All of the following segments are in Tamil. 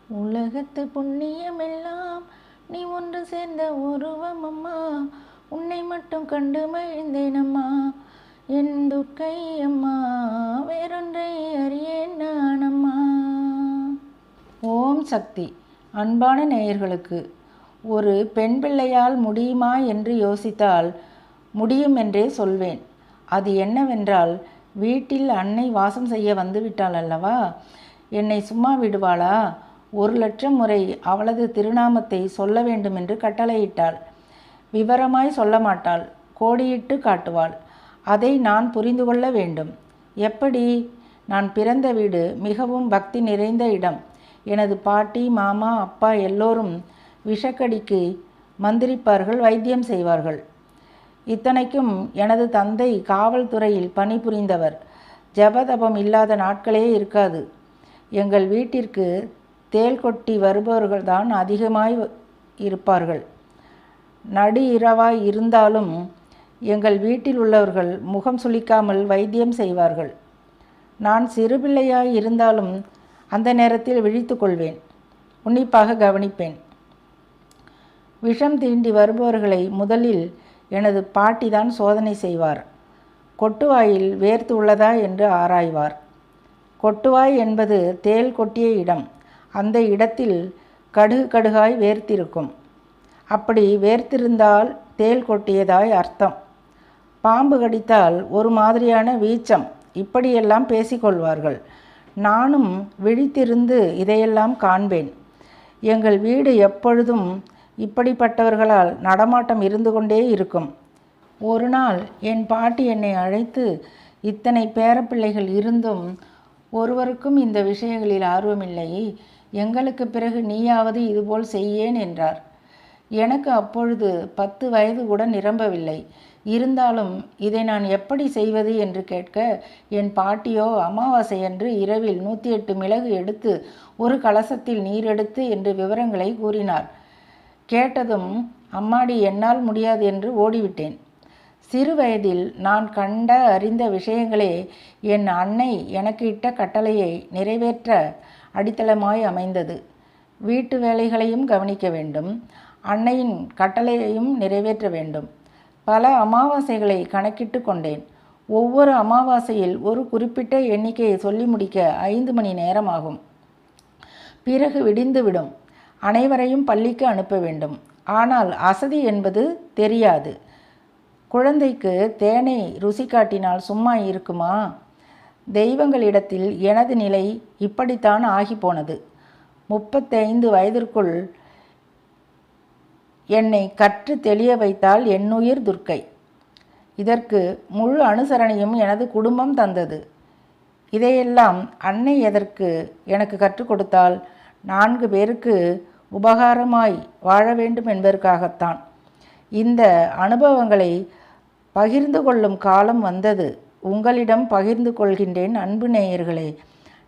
உலகத்து புண்ணியமெல்லாம் நீ ஒன்று சேர்ந்த உருவம் அம்மா, உன்னை மட்டும் கண்டு மகிழ்ந்தேனம்மா என் துர்க்கை அம்மா, வேறொன்றை அறியேன் நானம்மா. ஓம் சக்தி. அன்பான நேயர்களுக்கு, ஒரு பெண் பிள்ளையால் முடியுமா என்று யோசித்தால் முடியும் என்றே சொல்வேன். அது என்னவென்றால், வீட்டில் அன்னை வாசம் செய்ய வந்துவிட்டாள் அல்லவா, என்னை சும்மா விடுவாளா? 1,00,000 முறை அவளது திருநாமத்தை சொல்ல வேண்டுமென்று கட்டளையிட்டாள். விவரமாய் சொல்ல மாட்டாள், கோடியிட்டு காட்டுவாள். அதை நான் புரிந்து கொள்ள வேண்டும். எப்படி? நான் பிறந்த வீடு மிகவும் பக்தி நிறைந்த இடம். எனது பாட்டி, மாமா, அப்பா எல்லோரும் விஷக்கடிக்கு மந்திரிப்பார்கள், வைத்தியம் செய்வார்கள். இத்தனைக்கும் எனது தந்தை காவல்துறையில் பணிபுரிந்தவர். ஜபதபம் இல்லாத நாட்களே இருக்காது. எங்கள் வீட்டிற்கு தேள் கொட்டி வருபவர்கள்தான் அதிகமாய் இருப்பார்கள். நடு இரவாய் இருந்தாலும் எங்கள் வீட்டில் உள்ளவர்கள் முகம் சுளிக்காமல் வைத்தியம் செய்வார்கள். நான் சிறுபிள்ளையாய் இருந்தாலும் அந்த நேரத்தில் விழித்து கொள்வேன், உன்னிப்பாக கவனிப்பேன். விஷம் தீண்டி வருபவர்களை முதலில் எனது பாட்டிதான் சோதனை செய்வார். கொட்டுவாயில் வேர்த்து உள்ளதா என்று ஆராய்வார். கொட்டுவாய் என்பது தேள் கொட்டிய இடம். அந்த இடத்தில் கடுகு கடுகாய் வேர்த்திருக்கும். அப்படி வேர்த்திருந்தால் தேள் கொட்டியதாய் அர்த்தம். பாம்பு கடித்தால் ஒரு மாதிரியான வீச்சம். இப்படியெல்லாம் பேசிக்கொள்வார்கள். நானும் விழித்திருந்து இதையெல்லாம் காண்பேன். எங்கள் வீடு எப்பொழுதும் இப்படிப்பட்டவர்களால் நடமாட்டம் இருந்து கொண்டே இருக்கும். ஒரு நாள் என் பாட்டி என்னை அழைத்து, இத்தனை பேரப்பிள்ளைகள் இருந்தும் ஒருவருக்கும் இந்த விஷயங்களில் ஆர்வமில்லை, எங்களுக்கு பிறகு நீயாவது இதுபோல் செய்யேன் என்றார். எனக்கு அப்பொழுது 10 வயது கூட நிரம்பவில்லை. இருந்தாலும் இதை நான் எப்படி செய்வது என்று கேட்க, என் பாட்டியோ அமாவாசையன்று இரவில் 108 மிளகு எடுத்து ஒரு கலசத்தில் நீர் எடுத்து என்று விவரங்களை கூறினார். கேட்டதும் அம்மாடி, என்னால் முடியாது என்று ஓடிவிட்டேன். சிறு வயதில் நான் கண்ட அறிந்த விஷயங்களே என் அன்னை எனக்கு இட்ட கட்டளையை நிறைவேற்ற அடித்தளமாய் அமைந்தது. வீட்டு வேலைகளையும் கவனிக்க வேண்டும், அன்னையின் கட்டளையையும் நிறைவேற்ற வேண்டும். பல அமாவாசைகளை கணக்கிட்டு கொண்டேன். ஒவ்வொரு அமாவாசையில் ஒரு குறிப்பிட்ட எண்ணிக்கையை சொல்லி முடிக்க 5 மணி நேரம் ஆகும். பிறகு விடிந்துவிடும். அனைவரையும் பள்ளிக்கு அனுப்ப வேண்டும். ஆனால் அசதி என்பது தெரியாது. குழந்தைக்கு தேனை ருசி காட்டினால் சும்மா இருக்குமா? தெய்வங்களிடத்தில் எனது நிலை இப்படித்தான் ஆகி போனது. 35 வயதிற்குள் என்னை கற்று தெளிய வைத்தால் என்னுயிர் துர்க்கை. இதற்கு முழு அனுசரணையும் எனது குடும்பம் தந்தது. இதையெல்லாம் அன்னை எதற்கு எனக்கு கற்றுக் கொடுத்தால்? 4 பேருக்கு உபகாரமாய் வாழ வேண்டும் என்பதற்காகத்தான். இந்த அனுபவங்களை பகிர்ந்து கொள்ளும் காலம் வந்தது. உங்களிடம் பகிர்ந்து கொள்கின்றேன். அன்பு நேயர்களே,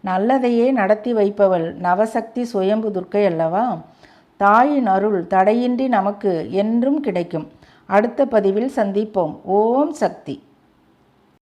நல்லதையே நடத்தி வைப்பவள் நவசக்தி சுயம்பு துர்க்கை அல்லவா? தாயின் அருள் தடையின்றி நமக்கு என்றும் கிடைக்கும். அடுத்த பதிவில் சந்திப்போம். ஓம் சக்தி.